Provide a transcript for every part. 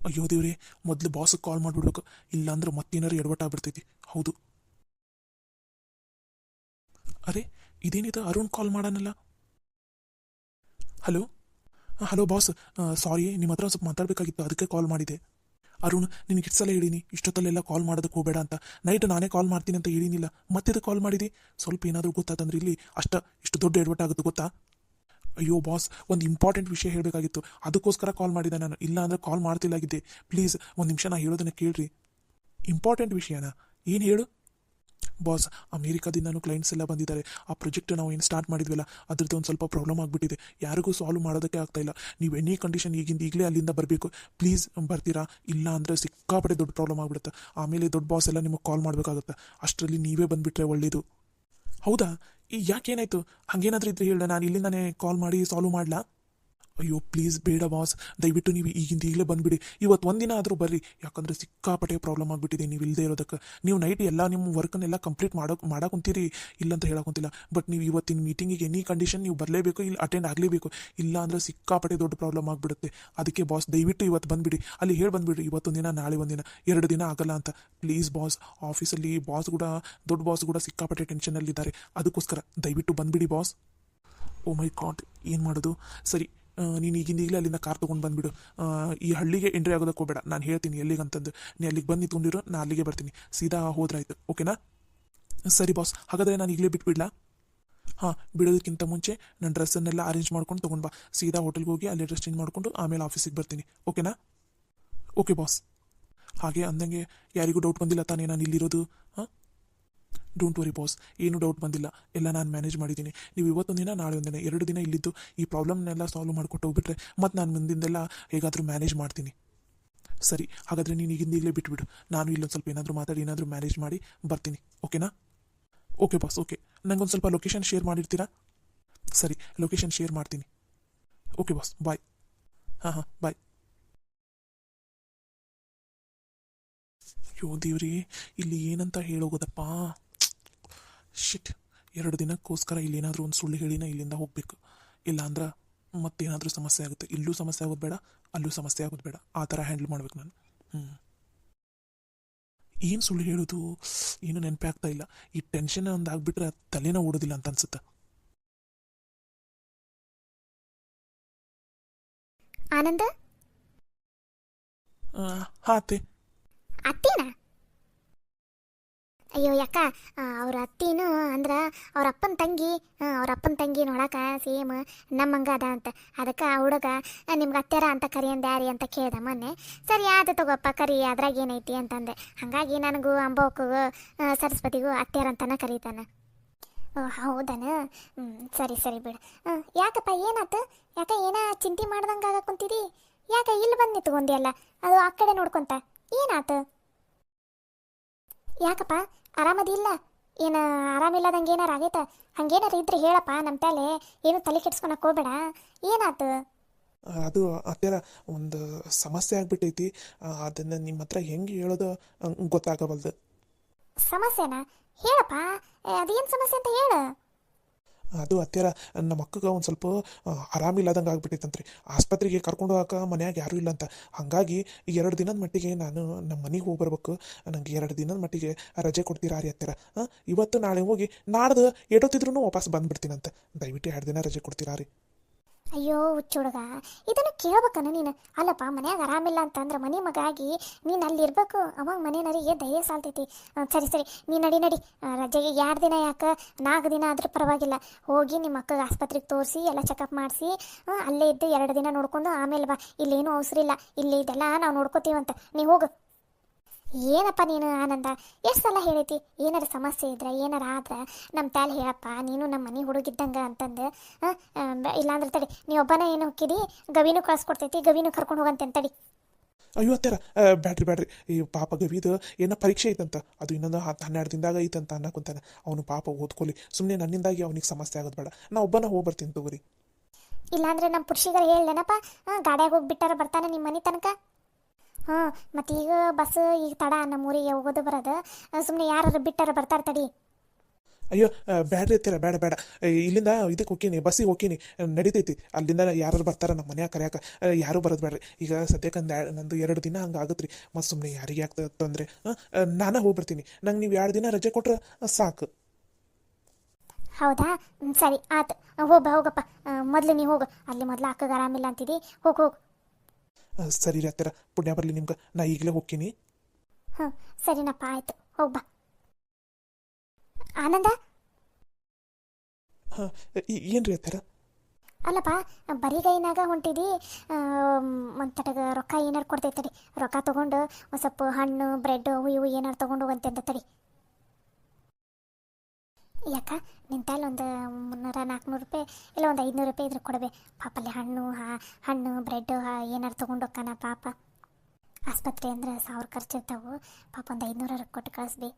ಅಯ್ಯೋ ದೇವ್ರೆ, ಮೊದಲು ಬಾಸ್ಗೆ ಕಾಲ್ ಮಾಡಿಬಿಡ್ಬೇಕು, ಇಲ್ಲಾಂದ್ರೆ ಮತ್ತೇನಾರು ಎಡವಟ್ಟಾಗ್ಬಿಡ್ತೈತಿ. ಹೌದು. ಅರೆ, ಇದೇನಿದೆ, ಅರುಣ್ ಕಾಲ್ ಮಾಡಾನಲ್ಲ. ಹಲೋ. ಹಲೋ ಬಾಸ್, ಸಾರಿ, ನಿಮ್ಮ ಹತ್ರ ಸ್ವಲ್ಪ ಮಾತಾಡಬೇಕಾಗಿತ್ತು, ಅದಕ್ಕೆ ಕಾಲ್ ಮಾಡಿದೆ. ಅರುಣ್, ನಿನಗೆ ಇಷ್ಟು ಸಲ ಹೇಳೀನಿ ಇಷ್ಟೊತ್ತಲ್ಲೆಲ್ಲ ಕಾಲ್ ಮಾಡೋದಕ್ಕೆ ಹೋಗಬೇಡ ಅಂತ. ನೈಟ್ ನಾನೇ ಕಾಲ್ ಮಾಡ್ತೀನಿ ಅಂತ ಹೇಳಿನಿಲ್ಲ, ಮತ್ತೆ ಕಾಲ್ ಮಾಡಿದಿ. ಸ್ವಲ್ಪ ಏನಾದರೂ ಗೊತ್ತಾತಂದ್ರೆ ಇಲ್ಲಿ ಇಷ್ಟು ದೊಡ್ಡ ಎಡವಟ್ಟಾಗುತ್ತೆ ಗೊತ್ತಾ. ಅಯ್ಯೋ ಬಾಸ್, ಒಂದು ಇಂಪಾರ್ಟೆಂಟ್ ವಿಷಯ ಹೇಳಬೇಕಾಗಿತ್ತು, ಅದಕ್ಕೋಸ್ಕರ ಕಾಲ್ ಮಾಡಿದೆ ನಾನು, ಇಲ್ಲ ಅಂದರೆ ಕಾಲ್ ಮಾಡ್ತಿಲ್ಲಾಗಿದ್ದೆ. ಪ್ಲೀಸ್ ಒಂದು ನಿಮಿಷ ನಾ ಹೇಳೋದನ್ನು ಕೇಳ್ರಿ. ಇಂಪಾರ್ಟೆಂಟ್ ವಿಷಯನಾ? ಏನು ಹೇಳು ಬಾಸ್. ಅಮೇರಿಕಾದಿಂದ ನಾನು ಕ್ಲೈಂಟ್ಸ್ ಎಲ್ಲ ಬಂದಿದ್ದಾರೆ. ಆ ಪ್ರಾಜೆಕ್ಟ್ ನಾವು ಏನು ಸ್ಟಾರ್ಟ್ ಮಾಡಿದ್ವಲ್ಲ, ಅದ್ರದ್ದು ಒಂದು ಸ್ವಲ್ಪ ಪ್ರಾಬ್ಲಮ್ ಆಗಿಬಿಟ್ಟಿದೆ. ಯಾರಿಗೂ ಸಾಲ್ವ್ ಮಾಡೋದಕ್ಕೆ ಆಗ್ತಾಯಿಲ್ಲ. ನೀವು ಎನಿ ಕಂಡೀಷನ್ ಈಗಲೇ ಅಲ್ಲಿಂದ ಬರಬೇಕು. ಪ್ಲೀಸ್ ಬರ್ತೀರಾ? ಇಲ್ಲ ಅಂದರೆ ಸಿಕ್ಕಾಪಟ್ಟೆ ದೊಡ್ಡ ಪ್ರಾಬ್ಲಮ್ ಆಗಿಬಿಡುತ್ತೆ. ಆಮೇಲೆ ದೊಡ್ಡ ಬಾಸ್ ಎಲ್ಲ ನಿಮಗೆ ಕಾಲ್ ಮಾಡಬೇಕಾಗುತ್ತೆ. ಅಷ್ಟರಲ್ಲಿ ನೀವೇ ಬಂದುಬಿಟ್ರೆ ಒಳ್ಳೇದು. ಹೌದಾ? ಯಾಕೇನಾಯಿತು? ಹಾಗೇನಾದರೂ ಇದ್ರೆ ಹೇಳ, ನಾನು ಇಲ್ಲಿಂದಾನೇ ಕಾಲ್ ಮಾಡಿ ಸಾಲ್ವ್ ಮಾಡಲಾ? ಅಯ್ಯೋ ಪ್ಲೀಸ್ ಬೇಡ ಬಾಸ್, ದಯವಿಟ್ಟು ನೀವು ಈಗಲೇ ಬಂದುಬಿಡಿ. ಇವತ್ತು ಒಂದಿನ ಆದರೂ ಬರ್ರಿ, ಯಾಕಂದರೆ ಸಿಕ್ಕಾಪಟ್ಟೆ ಪ್ರಾಬ್ಲಮ್ ಆಗಿಬಿಟ್ಟಿದೆ ನೀವು ಇಲ್ಲದೆ ಇರೋದಕ್ಕೆ. ನೀವು ನೈಟ್ ಎಲ್ಲ ನಿಮ್ಮ ವರ್ಕನ್ನೆಲ್ಲ ಕಂಪ್ಲೀಟ್ ಮಾಡಾಕೊಂತೀರಿ, ಇಲ್ಲಂತ ಹೇಳೋಕೊಂತಿಲ್ಲ. ಬಟ್ ನೀವು ಇವತ್ತಿನ ಮೀಟಿಂಗಿಗೆ ಎನಿ ಕಂಡೀಷನ್ ನೀವು ಬರಲೇಬೇಕು, ಇಲ್ಲಿ ಅಟೆಂಡ್ ಆಗಲೇಬೇಕು. ಇಲ್ಲ ಅಂದರೆ ಸಿಕ್ಕಾಪಟ್ಟೆ ದೊಡ್ಡ ಪ್ರಾಬ್ಲಮ್ ಆಗಿಬಿಡುತ್ತೆ. ಅದಕ್ಕೆ ಬಾಸ್ ದಯವಿಟ್ಟು ಇವತ್ತು ಬಂದುಬಿಡಿ. ಅಲ್ಲಿ ಹೇಳಿ ಬಂದುಬಿಡ್ರಿ, ಇವತ್ತೊಂದಿನ ನಾಳೆ ಒಂದಿನ, 2 ದಿನ ಆಗಲ್ಲ ಅಂತ. ಪ್ಲೀಸ್ ಬಾಸ್, ಆಫೀಸಲ್ಲಿ ದೊಡ್ಡ ಬಾಸ್ ಕೂಡ ಸಿಕ್ಕಾಪಟ್ಟೆ ಟೆನ್ಷನಲ್ಲಿದ್ದಾರೆ. ಅದಕ್ಕೋಸ್ಕರ ದಯವಿಟ್ಟು ಬಂದುಬಿಡಿ ಬಾಸ್. ಓ ಮೈ ಗಾಡ್, ಏನು ಮಾಡೋದು? ಸರಿ, ನೀನು ಈಗಲೇ ಅಲ್ಲಿಂದ ಕಾರ್ ತೊಗೊಂಡು ಬಂದುಬಿಡು. ಈ ಹಳ್ಳಿಗೆ ಎಂಟ್ರಿ ಆಗೋದಕ್ಕೆ ಹೋಗಬೇಡ, ನಾನು ಹೇಳ್ತೀನಿ ಎಲ್ಲಿಗಂತಂದು. ನೀ ಅಲ್ಲಿಗೆ ಬಂದು ನಿಂತ್ಕೊಂಡಿರೋ, ನಾನು ಅಲ್ಲಿಗೆ ಬರ್ತೀನಿ. ಸೀದಾ ಹೋದ್ರಾಯ್ತು, ಓಕೆನಾ? ಸರಿ ಬಾಸ್, ಹಾಗಾದರೆ ನಾನು ಈಗಲೇ ಬಿಟ್ಬಿಡ್ಲಾ? ಹಾಂ, ಬಿಡೋದಕ್ಕಿಂತ ಮುಂಚೆ ನನ್ನ ಡ್ರೆಸ್ಸನ್ನೆಲ್ಲ ಅರೇಂಜ್ ಮಾಡ್ಕೊಂಡು ತೊಗೊಂಡು ಬಾ. ಸೀದಾ ಹೋಟೆಲ್ಗೆ ಹೋಗಿ ಅಲ್ಲಿ ಡ್ರೆಸ್ ಚೇಂಜ್ ಮಾಡಿಕೊಂಡು ಆಮೇಲೆ ಆಫೀಸಿಗೆ ಬರ್ತೀನಿ, ಓಕೆನಾ? Okay boss. ಹಾಗೆ ಅಂದಂಗೆ ಯಾರಿಗೂ ಡೌಟ್ ಬಂದಿಲ್ಲ ತಾನೇ ನಾನು ಇಲ್ಲಿರೋದು? ಹಾಂ, ಡೋಂಟ್ ವರಿ ಬಾಸ್, ಏನೂ ಡೌಟ್ ಬಂದಿಲ್ಲ. ಎಲ್ಲ ನಾನು ಮ್ಯಾನೇಜ್ ಮಾಡಿದ್ದೀನಿ. ನೀವು ಇವತ್ತೊಂದಿನ ನಾಳೆ ಒಂದಿನ 2 ದಿನ ಇಲ್ಲಿದ್ದು ಈ ಪ್ರಾಬ್ಲಮ್ನೆಲ್ಲ ಸಾಲ್ವ್ ಮಾಡ್ಕೊಟ್ಟು ಹೋಗ್ಬಿಟ್ರೆ ಮತ್ತು ನಾನು ಮುಂದಿಂದೆಲ್ಲ ಹೇಗಾದರೂ ಮ್ಯಾನೇಜ್ ಮಾಡ್ತೀನಿ. ಸರಿ, ಹಾಗಾದರೆ ನೀನು ಈಗಲೇ ಬಿಟ್ಬಿಡು. ನಾನು ಇಲ್ಲೊಂದು ಸ್ವಲ್ಪ ಏನಾದರೂ ಮಾತಾಡಿ ಏನಾದರೂ ಮ್ಯಾನೇಜ್ ಮಾಡಿ ಬರ್ತೀನಿ, ಓಕೆನಾ? Okay boss, okay. ನಂಗೊಂದು ಸ್ವಲ್ಪ ಲೊಕೇಶನ್ ಶೇರ್ ಮಾಡಿರ್ತೀರಾ? ಸರಿ, ಲೊಕೇಶನ್ ಶೇರ್ ಮಾಡ್ತೀನಿ. ಓಕೆ ಬಾಸ್, ಬಾಯ್. ಹಾಂ, ಬಾಯ್. ಅಯ್ಯೋ ದೇವ್ರಿ, ಇಲ್ಲಿ ಏನಂತ ಹೇಳೋಗೋದಪ್ಪ. ಶಿಟ್, 2 ದಿನಕ್ಕೋಸ್ಕರ ಇಲ್ಲೇನಾದರೂ ಒಂದು ಸುಳ್ಳು ಹೇಳಿನ ಇಲ್ಲಿಂದ ಹೋಗಬೇಕು. ಇಲ್ಲಾಂದ್ರೆ ಮತ್ತೇನಾದರೂ ಸಮಸ್ಯೆ ಆಗುತ್ತೆ. ಇಲ್ಲೂ ಸಮಸ್ಯೆ ಆಗೋದು ಬೇಡ, ಅಲ್ಲೂ ಸಮಸ್ಯೆ ಆಗೋದು ಬೇಡ. ಆ ಥರ ಹ್ಯಾಂಡಲ್ ಮಾಡ್ಬೇಕು ನಾನು. ಏನು ಸುಳ್ಳು ಹೇಳೋದು, ಏನು ನೆನಪೇ ಆಗ್ತಾ ಇಲ್ಲ. ಈ ಟೆನ್ಷನ್ ಒಂದು ಆಗ್ಬಿಟ್ರೆ ತಲೆನೋ ಓಡೋದಿಲ್ಲ ಅಂತ ಅನ್ಸುತ್ತೆ. ಆನಂದ, ಹಾಂ ಅತ್ತೆ. ಅತ್ತೀನಾ? ಅಯ್ಯೋ ಯಾಕ, ಅವ್ರ ಅತ್ತೀನು ಅಂದ್ರೆ ಅವ್ರ ಅಪ್ಪನ ತಂಗಿ ನೋಡಕ ಸೇಮ್ ನಮ್ಮಂಗ ಅದ ಅಂತ. ಅದಕ್ಕೆ ಆ ಹುಡುಗ ನಿಮ್ಗೆ ಅತ್ತೆರ ಅಂತ ಕರಿಯಂದ್ಯಾರಿ ಅಂತ ಕೇಳ್ದ ಮೊನ್ನೆ. ಸರಿ ಆದ ತಗೋಪ್ಪ ಕರಿ, ಅದ್ರಾಗ ಏನೈತಿ ಅಂತಂದೆ. ಹಾಗಾಗಿ ನನಗೂ ಅಂಬೋಕ್ಕೂ ಸರಸ್ವತಿಗೂ ಅತ್ತೆರ ಅಂತನ ಕರೀತಾನೆ. ಓ ಹೌದನ? ಸರಿ ಸರಿ ಬಿಡು. ಯಾಕಪ್ಪ ಏನಾತು? ಯಾಕ ಏನ ಚಿಂತೆ ಮಾಡ್ದಂಗೆ ಆಗ ಕುಂತಿದಿ? ಯಾಕೆ ಇಲ್ಲಿ ಬಂದು ನಿಂತ್ಕೊಂಡಿ ಅದು ಆ ಕಡೆ ನೋಡ್ಕೊಂತ? ಏನಾತು? ಯಾಕಪ್ಪ ಆರಾಮದಿಲ್ಲ? ಏನು ಆರಾಮಿಲ್ಲದಂಗೆ ಏನಾರು ಆಗೈತ? ಹಂಗೇನಾರು ಇದ್ರೆ ಹೇಳಪ್ಪ, ನಮ್ಮ ತಲೆ ಏನು ತಲೆ ಕೆಡ್ಸ್ಕೊಳಕ್ ಹೋಗ್ಬೇಡ. ಏನಾತು? ಅದು ಅತ್ತೆರ ಒಂದು ಸಮಸ್ಯೆ ಆಗ್ಬಿಟ್ಟೈತಿ. ಅದನ್ನು ನಿಮ್ಮ ಹತ್ರ ಹೆಂಗೆ ಹೇಳೋದು ಗೊತ್ತಾಗಬಲ್ದು. ಸಮಸ್ಯೆನಾ? ಹೇಳಪ್ಪ, ಅದೇನು ಸಮಸ್ಯೆ ಅಂತ ಹೇಳು. ಅದು ಅತ್ತೆರ, ನಮ್ಮ ಅಕ್ಕಗೆ ಒಂದು ಸ್ವಲ್ಪ ಆರಾಮಿಲ್ಲದಂಗೆ ಆಗ್ಬಿಟ್ಟೈತಂತ್ರಿ. ಆಸ್ಪತ್ರೆಗೆ ಕರ್ಕೊಂಡು ಹೋಗಕ್ಕೆ ಮನ್ಯಾಗ ಯಾರೂ ಇಲ್ಲ ಅಂತ. ಹಾಗಾಗಿ 2 ದಿನದ ಮಟ್ಟಿಗೆ ನಾನು ನಮ್ಮ ಮನೆಗೆ ಹೋಗಿ ಬರ್ಬೇಕು. ನನಗೆ 2 ದಿನದ ಮಟ್ಟಿಗೆ ರಜೆ ಕೊಡ್ತೀರಾ ರೀ ಅತ್ತೆರ? ಇವತ್ತು ನಾಳೆ ಹೋಗಿ ನಾಡ್ದು ಎಷ್ಟೊತ್ತಿದ್ರೂ ವಾಪಸ್ ಬಂದುಬಿಡ್ತೀನಂತೆ. ದಯವಿಟ್ಟು 2 ದಿನ ರಜೆ ಕೊಡ್ತೀರಾ ರೀ? ಅಯ್ಯೋ ಹುಚ್ಚುಡುಗ, ಇದನ್ನು ಕೇಳ್ಬೇಕನ ನೀನು? ಅಲ್ಲಪ್ಪ, ಮನ್ಯಾಗ ಆರಾಮಿಲ್ಲ ಅಂತಂದ್ರೆ ಮನೆ ಮಗ ಆಗಿ ನೀನು ಅಲ್ಲಿರ್ಬೇಕು. ಅವಾಗ ಮನೆಯವರಿಗೆ ಧೈರ್ಯ ಸಾಲ್ತೈತಿ. ಸರಿ ಸರಿ, ನೀ ನಡಿ ನಡಿ. ರಜೆಗೆ 2 ದಿನ ಯಾಕೆ, 4 ದಿನ ಆದರೂ ಪರವಾಗಿಲ್ಲ. ಹೋಗಿ ನಿಮ್ಮ ಅಕ್ಕಗೆ ಆಸ್ಪತ್ರೆಗೆ ತೋರಿಸಿ ಎಲ್ಲ ಚೆಕಪ್ ಮಾಡಿಸಿ ಅಲ್ಲೇ ಇದ್ದು 2 ದಿನ ನೋಡ್ಕೊಂಡು ಆಮೇಲೆ ಬಾ. ಇಲ್ಲೇನೂ ಅವಸರ ಇಲ್ಲ, ಇಲ್ಲಿ ಇದೆಲ್ಲ ನಾವು ನೋಡ್ಕೋತೀವಂತ. ನೀ ಹೋಗು. ಏನಪ್ಪ ನೀನು ಆನಂದ, ಎಷ್ಟು ಸಲ ಹೇಳೈತಿ, ಏನಾರ ಸಮಸ್ಯೆ ಇದ್ರೆ ಏನಾರ ಆದ್ರೆ ನಮ್ಮ ತಾಲೆ ಹೇಳಪ್ಪ, ನೀನು ನಮ್ಮ ಮನೆ ಹುಡುಗಿದ್ದಂಗೆ ಅಂತಂದು. ಇಲ್ಲಾಂದ್ರೆ ತಡಿ, ನೀ ಒಬ್ಬನ ಏನು ಹೋಗಿದಿ, ಗವಿನೂ ಕಳ್ಸ್ಕೊಡ್ತೈತಿ, ಗವಿನೂ ಕರ್ಕೊಂಡು ಹೋಗಂತೆ ತಡಿ. ಅಯ್ಯೋ ಅತ್ತೆರ, ಬ್ಯಾಡ್ರಿ. ಈ ಪಾಪ ಗವಿದು ಏನೋ ಪರೀಕ್ಷೆ ಐತಂತ, ಅದು ಇನ್ನೊಂದು 12 ದಿನದಾಗ ಐತಂತ ಅನ್ನಕೊಂತಾನೆ. ಅವನು ಪಾಪ ಓದ್ಕೊಳ್ಳಿ, ಸುಮ್ಮನೆ ನನ್ನಿಂದಾಗಿ ಅವನಿಗೆ ಸಮಸ್ಯೆ ಆಗೋದು ಬೇಡ. ನಾ ಒಬ್ಬನ ಹೋಗಿ ಬರ್ತೀನಿ ತಗೋರಿ. ಇಲ್ಲಾಂದ್ರೆ ನಮ್ಮ ಪುರುಷಿಗರ ಹೇಳೇನಪ್ಪ, ಗಾಡ್ಯಾಗ ಹೋಗ್ಬಿಟ್ಟಾರ ಬರ್ತಾನೆ ನಿಮ್ಮ ಮನೆ ತನಕ. ಮತ್ತು ಈಗ ಬಸ್ ಈಗ ತಡ, ನಮ್ಮೂರಿಗೆ ಹೋಗೋದು ಬರೋದು. ಸುಮ್ಮನೆ ಯಾರು ಬಿಟ್ಟಾರ ಬರ್ತಾರೆ ತಡಿ. ಅಯ್ಯೋ ಬ್ಯಾಡ್ರಿ ಅತ್ತೀರ, ಬೇಡ ಬೇಡ. ಇಲ್ಲಿಂದ ಇದಕ್ಕೆ ಹೋಗ್ತೀನಿ, ಬಸ್ಸಿಗೆ ಹೋಗ್ತೀನಿ, ನಡಿತೈತಿ. ಅಲ್ಲಿಂದ ಯಾರು ಬರ್ತಾರ ನಮ್ಮ ಮನ್ಯಾಗ ಕರ್ಯಾಕ, ಯಾರೂ ಬರೋದು ಬೇಡ್ರಿ. ಈಗ ಸದ್ಯಕ್ಕೆ ನಂದು 2 ದಿನ ಹಂಗೆ ಆಗತ್ರಿ. ಮತ್ತು ಸುಮ್ಮನೆ ಯಾರಿಗೆ ಆಗ್ತದೆ ತೊಂದರೆ. ನಾನೇ ಹೋಗ್ಬಿಡ್ತೀನಿ. ನಂಗೆ ನೀವು 2 ದಿನ ರಜೆ ಕೊಟ್ರೆ ಸಾಕು. ಹೌದಾ, ಸರಿ ಆತು. ಹೋಗಪ್ಪ. ಮೊದಲು ನೀವು ಹೋಗು. ಅಲ್ಲಿ ಮೊದಲು ಅಕ್ಕಗೆ ಆರಾಮಿಲ್ಲ ಅಂತಿದ್ದಿ. ಹೋಗು. ಸರಿ ರೀ ಅತ್ತೀರ, ಪುಣ್ಯ ಬರಲಿ ನಿಮ್ಗೆ. ನಾ ಈಗಲೇ ಹೋಗ್ತೀನಿ. ಹ್ಞೂ ಸರಿನಪ್ಪ, ಆಯಿತು. ಹೋಗ್ಬಾ. ಆನಂದ, ಹಾಂ, ಏನು ರೀ ಅತ್ತೀರ? ಅಲ್ಲಪ್ಪ, ಬರಿಗೈನಾಗ ಹೊಂಟಿದಿ. ತಟಗ ರೊಕ್ಕ ಏನಾರು ಕೊಡ್ತೈತಡಿ. ರೊಕ್ಕ ತೊಗೊಂಡು ಒಂದು ಸ್ವಲ್ಪ ಹಣ್ಣು ಬ್ರೆಡ್ ಅವು ಇವು ಏನಾರು ತೊಗೊಂಡು ಹೋಗಂತೆ ಅಂತ ತಡಿ. ಯಾಕ ನಿಂತಲ್ಲಿ ಒಂದು 300-400 ರೂಪಾಯಿ ಇಲ್ಲ ಒಂದು 500 ರೂಪಾಯಿ ಇದ್ರೆ ಕೊಡಬೇ. ಪಾಪಲ್ಲಿ ಹಣ್ಣು ಬ್ರೆಡ್ ಏನಾರು ತೊಗೊಂಡು ಹೋಗ್ಕಾನ ಪಾಪ. ಆಸ್ಪತ್ರೆ ಅಂದ್ರೆ 1000 ಖರ್ಚಿರ್ತಾವು. ಪಾಪ ಒಂದು 500 ಕೊಟ್ಟು ಕಳಿಸ್ಬಿ.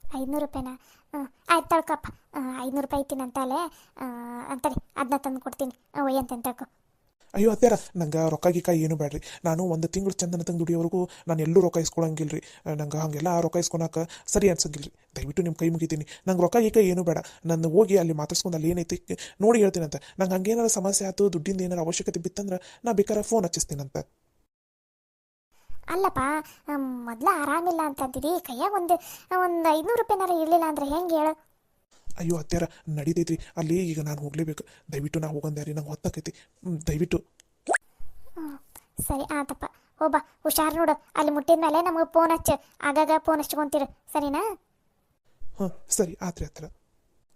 500 ರೂಪಾಯಿನ? ಆಯ್ತು ತಳ್ಕಪ್ಪ. 500 ರೂಪಾಯಿ ಐತಿನ ಅಂತಲೇ ಅಂತಡಿ, ಅದನ್ನ ತಂದು ಕೊಡ್ತೀನಿ. ಒಯ್ಯಂತೆ ತಳ್ಕೊ. ಅಯ್ಯೋ ಅತ್ಯಾರ, ನಂಗೆ ರೊಕ್ಕ ಗಿಕ್ಕ ಏನು ಬೇಡ್ರಿ. ನಾನು 1 ತಿಂಗಳು ಚಂದನ ತಂದು ದುಡಿಯೋವರೆಗೂ ನಾನು ಎಲ್ಲೂ ರೊಕ್ಕ ಇಸ್ಕೊಳಂಗಿಲ್ಲ ರೀ. ನಂಗೆ ಹಾಗೆಲ್ಲ ರೊಕ್ಕ ಇಸ್ಕೊಳಕ್ಕೆ ಸರಿ ಅನ್ಸಂಗಿಲ್ಲ ರೀ. ದಯವಿಟ್ಟು ನಿಮ್ಮ ಕೈ ಮುಗಿತೀನಿ. ನಂಗೆ ರೊಕ್ಕ ಗಿಕ್ಕ ಏನು ಬೇಡ. ನಾನು ಹೋಗಿ ಅಲ್ಲಿ ಮಾತಾಡ್ಸ್ಕೊಂಡು ಅಲ್ಲಿ ಏನೈತಿ ನೋಡಿ ಹೇಳ್ತೀನಂತ. ನಂಗೆ ಹಂಗೇನಾರು ಸಮಸ್ಯೆ ಆಯ್ತು, ದುಡ್ಡಿಂದ ಏನಾರು ಅವಶ್ಯಕತೆ ಬಿತ್ತಂದ್ರೆ ನಾ ಬೇಕಾದ್ರೆ ಫೋನ್ ಹಚ್ಚಿಸ್ತೀನಂತ. ಅಲ್ಲಪ್ಪ, ಮೊದಲು ಆರಾಮಿಲ್ಲ ಅಂತಂದಿದ್ದಿ. ಕೈಯಾಗ ಒಂದು 500 ರೂಪಾಯಿನಾರು ಇರಲಿಲ್ಲ ಅಂದ್ರೆ ಹೆಂಗೆ ಹೇಳು? ಅಯ್ಯೋ ಅತ್ಯಾರ, ನಡೀತೈತ್ರಿ. ಅಲ್ಲಿ ಈಗ ನಾನು ಹೋಗ್ಲೇಬೇಕು. ದಯವಿಟ್ಟು ನಾ ಹೋಗಂದ್ಯಾರಿ, ನಂಗೆ ಹೊತ್ತಾಕೈತಿ. ದಯವಿಟ್ಟು. ಸರಿ ಆತಪ್ಪ, ಹೋಗ್ಬಾ. ಹುಷಾರು ನೋಡು. ಅಲ್ಲಿ ಮುಟ್ಟಿದ ಮೇಲೆ ನಮಗೆ ಫೋನ್ ಹಚ್ಚು. ಆಗಾಗ ಫೋನ್ ಹಚ್ಕೊಂತೀರು, ಸರಿನಾ? ಹಾಂ ಸರಿ ಆತ್ರಿ ಅತ್ತರ,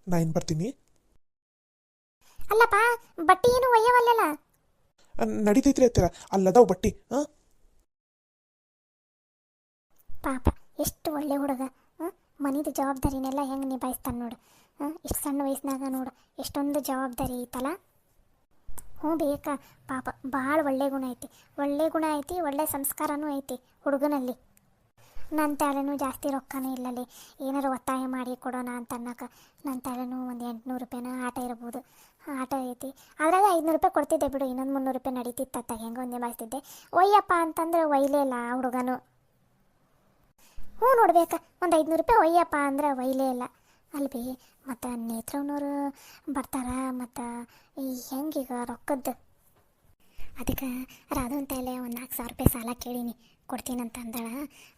ನಾ ಏನು ಬರ್ತೀನಿ. ಅಲ್ಲಪ್ಪ, ಬಟ್ಟೆ ಏನು ಒಯ್ಯವಲ್ಲ? ನಡೀತೈತ್ರಿ ಅತ್ತರ, ಅಲ್ಲದಾವ್ ಬಟ್ಟಿ. ಹಾಂ ಪಾಪ, ಎಷ್ಟು ಒಳ್ಳೆ ಹುಡುಗ. ಮನಿದು ಜವಾಬ್ದಾರಿನೆಲ್ಲ ಹೆಂಗೆ ನಿಭಾಯಿಸ್ತಾನೆ ನೋಡು. ಇಷ್ಟು ಸಣ್ಣ ವಯಸ್ಸಿನಾಗ ನೋಡು, ಎಷ್ಟೊಂದು ಜವಾಬ್ದಾರಿ ಐತಲ್ಲ. ಹ್ಞೂ ಬೇಕಾ ಪಾಪ, ಭಾಳ ಒಳ್ಳೆ ಗುಣ ಐತಿ. ಒಳ್ಳೆ ಸಂಸ್ಕಾರನೂ ಐತಿ ಹುಡುಗನಲ್ಲಿ. ನನ್ನ ತಾಳೆನೂ ಜಾಸ್ತಿ ರೊಕ್ಕನೂ ಇಲ್ಲಲ್ಲಿ. ಏನಾರು ಒತ್ತಾಯ ಮಾಡಿ ಕೊಡೋಣ ಅಂತ ಅನ್ನೋಕೆ ನನ್ನ ತಾಳೆನೂ ಒಂದು 800 ರೂಪಾಯಿನ ಆಟ ಇರ್ಬೋದು. ಆಟ ಐತಿ. ಅದ್ರಾಗ 500 ರೂಪಾಯಿ ಕೊಡ್ತಿದ್ದೆ ಬಿಡು. ಇನ್ನೊಂದು 300 ರೂಪಾಯಿ ನಡೀತಿತ್ತ, ಹೆಂಗೆ ಒಂದು ನಿಭಾಯಿಸ್ತಿದ್ದೆ. ಒಯ್ಯಪ್ಪ ಅಂತಂದ್ರೆ ಒಯ್ಲೇ ಇಲ್ಲ ಆ ಹುಡುಗನು. ಹ್ಞೂ ನೋಡ್ಬೇಕಾ, ಒಂದು 500 ರೂಪಾಯಿ ಒಯ್ಯಪ್ಪ ಅಂದ್ರೆ ಒಯ್ಲೇ ಇಲ್ಲ ಅಲ್ಬಿ. ಮತ್ತು ನೇತ್ರವ್ನವ್ರು ಬರ್ತಾರ, ಮತ್ತು ಈ ಹೆಂಗೀಗ ರೊಕ್ಕದ್ದು. ಅದಕ್ಕೆ ರಾಧು ಅಂತಲೇ ಒಂದು 4,000 ರೂಪಾಯಿ ಸಾಲ ಕೇಳೀನಿ, ಕೊಡ್ತೀನಂತ ಅಂದಳ.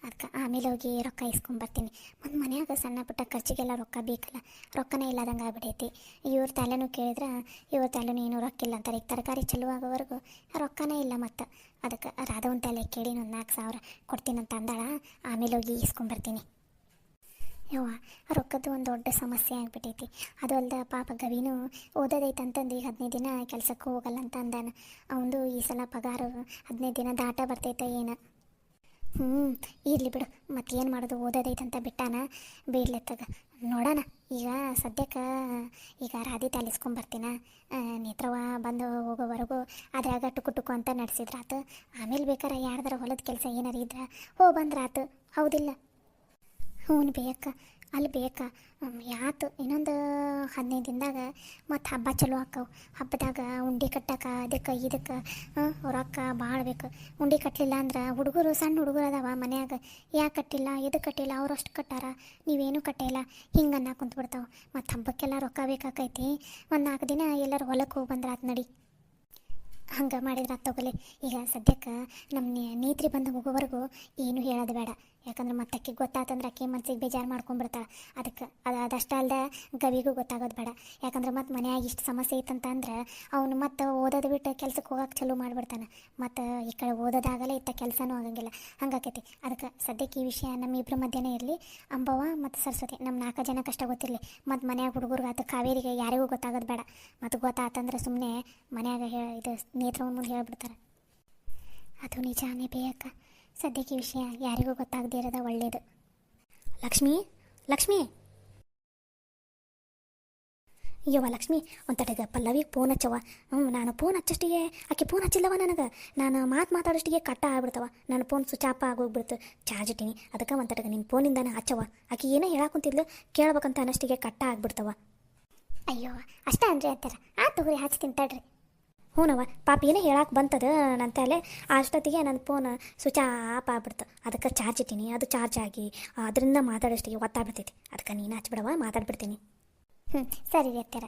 ಅದಕ್ಕೆ ಆಮೇಲೆ ಹೋಗಿ ರೊಕ್ಕ ಇಸ್ಕೊಂಬರ್ತೀನಿ. ಮತ್ತು ಮನ್ಯಾಗ ಸಣ್ಣ ಪುಟ್ಟ ಖರ್ಚಿಗೆಲ್ಲ ರೊಕ್ಕ ಬೇಕಲ್ಲ, ರೊಕ್ಕನೇ ಇಲ್ಲದಂಗೆ ಆಗ್ಬಿಡೈತಿ. ಇವ್ರ ತಲೆನೂ ಕೇಳಿದ್ರೆ ಇವ್ರ ತಲೆನೂ ಏನೂ ರೊಕ್ಕ ಇಲ್ಲ ಅಂತಾರೆ. ಈಗ ತರಕಾರಿ ಚಲೋ ಆಗೋವರೆಗೂ ರೊಕ್ಕನೇ ಇಲ್ಲ. ಮತ್ತು ಅದಕ್ಕೆ ರಾಧವನ್ ತಲೆ ಕೇಳಿ ಒಂದು 4,000 ಕೊಡ್ತೀನಂತ ಅಂದಳ. ಆಮೇಲೆ ಹೋಗಿ ಇಸ್ಕೊಂಬರ್ತೀನಿ. ಯವ್ವ, ರೊಕ್ಕದ್ದು ಒಂದು ದೊಡ್ಡ ಸಮಸ್ಯೆ ಆಗಿಬಿಟ್ಟೈತಿ. ಅದು ಅಲ್ದ ಪಾಪ ಗವಿನೂ ಓದೋದೈತಂತಂದು ಈಗ 15 ದಿನ ಕೆಲಸಕ್ಕೂ ಹೋಗಲ್ಲ ಅಂತ ಅಂದಾನ. ಅವನು ಈ ಸಲ ಪಗಾರು 15 ದಿನ ದಾಟ ಬರ್ತೈತೆ ಏನು. ಇರಲಿ ಬಿಡು, ಮತ್ತೇನು ಮಾಡೋದು, ಓದೋದೈತಂತ ಬಿಟ್ಟಾನ. ಬೇಡ್ಲೆತ್ತಗ ನೋಡೋಣ. ಈಗ ಸದ್ಯಕ್ಕೆ ಈಗ ರಾಧಿ ತಾಲಿಸ್ಕೊಂಬರ್ತೀನ. ನೇತ್ರವ ಬಂದು ಹೋಗೋವರೆಗೂ ಅದ್ರಾಗ ಟುಕು ಅಂತ ನಡೆಸಿದ್ರಾತು. ಆಮೇಲೆ ಬೇಕಾರೆ ಯಾರ್ದಾರ ಹೊಲದ ಕೆಲಸ ಏನಾರು ಇದ್ರೆ ಬಂದ್ರಾತು. ಹೌದಿಲ್ಲ? ಹ್ಞೂ ಬೇಕ, ಅಲ್ಲಿ ಬೇಕಾ ಯಾತು. ಇನ್ನೊಂದು 15 ದಿನದಾಗ ಮತ್ತು ಹಬ್ಬ ಚಲೋ ಆಕ್ಕವು. ಹಬ್ಬದಾಗ ಉಂಡೆ ಕಟ್ಟಕ್ಕೆ ಇದಕ್ಕೆ ರೊಕ್ಕ ಭಾಳ ಬೇಕು. ಉಂಡೆ ಕಟ್ಟಲಿಲ್ಲ ಅಂದ್ರೆ ಹುಡುಗರು, ಸಣ್ಣ ಹುಡುಗರು ಅದಾವ ಮನ್ಯಾಗ. ಯಾಕೆ ಕಟ್ಟಿಲ್ಲ, ಎದಕ್ಕೆ ಕಟ್ಟಿಲ್ಲ, ಅವ್ರು ಅಷ್ಟು ಕಟ್ಟಾರ, ನೀವೇನು ಕಟ್ಟಿಲ್ಲ, ಹಿಂಗೆ ಅನ್ನಕ್ಕೆ ಕುಂತ್ಬಿಡ್ತಾವೆ. ಮತ್ತು ಹಬ್ಬಕ್ಕೆಲ್ಲ ರೊಕ್ಕ ಬೇಕಾಕೈತಿ. ಒಂದು 4 ದಿನ ಎಲ್ಲರೂ ಹೊಲಕ್ಕೆ ಹೋಗಿ ಬಂದ್ರಾತು ನಡಿ. ಹಂಗೆ ಮಾಡಿದ್ರೆ ತಗೊಲಿ. ಈಗ ಸದ್ಯಕ್ಕೆ ನಮ್ಮ ನೇತ್ರಿ ಬಂದು ಹೋಗೋವರೆಗೂ ಏನು ಹೇಳೋದು ಬೇಡ. ಯಾಕಂದ್ರೆ ಮತ್ತೆ ಅಕ್ಕಿಗೆ ಗೊತ್ತಾತಂದ್ರೆ ಅಕ್ಕಿ ಮನ್ಸಿಗೆ ಬೇಜಾರು ಮಾಡ್ಕೊಂಡ್ಬಿಡ್ತಾಳೆ. ಅದಕ್ಕೆ ಅದಷ್ಟೇ ಅಲ್ಲದೆ ಗವಿಗೂ ಗೊತ್ತಾಗೋದು ಬೇಡ. ಯಾಕಂದ್ರೆ ಮತ್ತು ಮನೆಯಾಗ ಇಷ್ಟು ಸಮಸ್ಯೆ ಐತಂತ ಅಂದ್ರೆ ಅವನು ಮತ್ತು ಓದೋದು ಬಿಟ್ಟು ಕೆಲ್ಸಕ್ಕೆ ಹೋಗೋಕೆ ಚಲೋ ಮಾಡಿಬಿಡ್ತಾನೆ. ಮತ್ತು ಈ ಕಡೆ ಓದೋದಾಗಲೇ ಇತ್ತ ಕೆಲಸನೂ ಆಗಂಗಿಲ್ಲ. ಹಂಗಾಕೈತಿ. ಅದಕ್ಕೆ ಸದ್ಯಕ್ಕೆ ಈ ವಿಷಯ ನಮ್ಮಿಬ್ಬರ ಮಧ್ಯೆನೇ ಇರಲಿ. ಅಂಬವ್ವ ಮತ್ತು ಸರಸ್ವತಿ ನಮ್ಮ 4 ಜನ ಕಷ್ಟ ಗೊತ್ತಿರಲಿ. ಮತ್ತು ಮನ್ಯಾಗ ಹುಡುಗರಿಗೆ ಆತು ಕಾವೇರಿಗೆ ಯಾರಿಗೂ ಗೊತ್ತಾಗೋದು ಬೇಡ. ಮತ್ತು ಗೊತ್ತಾತಂದ್ರೆ ಸುಮ್ಮನೆ ಮನ್ಯಾಗ ಇದು ನೇತ್ರವನ್ನ ಮುಂದೆ ಹೇಳ್ಬಿಡ್ತಾರೆ. ಅದು ನಿಜಾನೇ ಬೇಯಕ್ಕ. ಸದ್ಯಕ್ಕೆ ಈ ವಿಷಯ ಯಾರಿಗೂ ಗೊತ್ತಾಗದೇ ಇರೋದ ಒಳ್ಳೇದು. ಲಕ್ಷ್ಮಿ ಅಯ್ಯವ್ವ ಲಕ್ಷ್ಮಿ, ಒಂತಟಗ ಪಲ್ಲವಿಗೆ ಫೋನ್ ಹಚ್ಚವ. ನಾನು ಫೋನ್ ಹಚ್ಚಷ್ಟಿಗೆ ಆಕೆ ಫೋನ್ ಹಚ್ಚಿಲ್ಲವ ನನಗೆ. ನಾನು ಮಾತಾಡೋಷ್ಟಿಗೆ ಕಟ್ಟ ಆಗ್ಬಿಡ್ತವ. ನನ್ನ ಫೋನ್ ಸ್ವಿಚ್ ಆಫ್ ಆಗೋಗ್ಬಿಡ್ತು, ಚಾರ್ಜ್ ಇಟ್ಟೀನಿ. ಅದಕ್ಕೆ ಒಂತಟಗ ನಿನ್ನ ಫೋನಿಂದಾನೆ ಹಚ್ಚವ. ಆಕೆ ಏನೋ ಹೇಳಾಕುಂತಿದ್ಲು, ಕೇಳ್ಬೇಕಂತ ಅನ್ನಷ್ಟಿಗೆ ಕಟ್ಟ ಆಗ್ಬಿಡ್ತವ. ಅಯ್ಯೋ ಅಷ್ಟೇ ಅನ್ರಿ ಅಂತಾರ. ತಗೋರಿ ಹಚ್ತೀನಿ ತಡ್ರಿ. ಹ್ಞೂನವ ಪಾಪ ಏನೇ ಹೇಳಕ್ಕೆ ಬಂತದ ನನ್ನ ತಲೆ ಅಷ್ಟೊತ್ತಿಗೆ ನನ್ನ ಫೋನ್ ಸ್ವಿಚ್ ಆಫ್ ಆಗ್ಬಿಡ್ತು. ಅದಕ್ಕೆ ಚಾರ್ಜ್ ಇಟ್ಟೀನಿ, ಅದು ಚಾರ್ಜ್ ಆಗಿ ಅದರಿಂದ ಮಾತಾಡೋಷ್ಟಿಗೆ ಒತ್ತಾಗ್ಬಿಡ್ತೈತಿ. ಅದಕ್ಕೆ ನೀನು ಹಚ್ಬಿಡವ, ಮಾತಾಡ್ಬಿಡ್ತೀನಿ. ಸರಿ ರೀ ಅತ್ಯಾರ.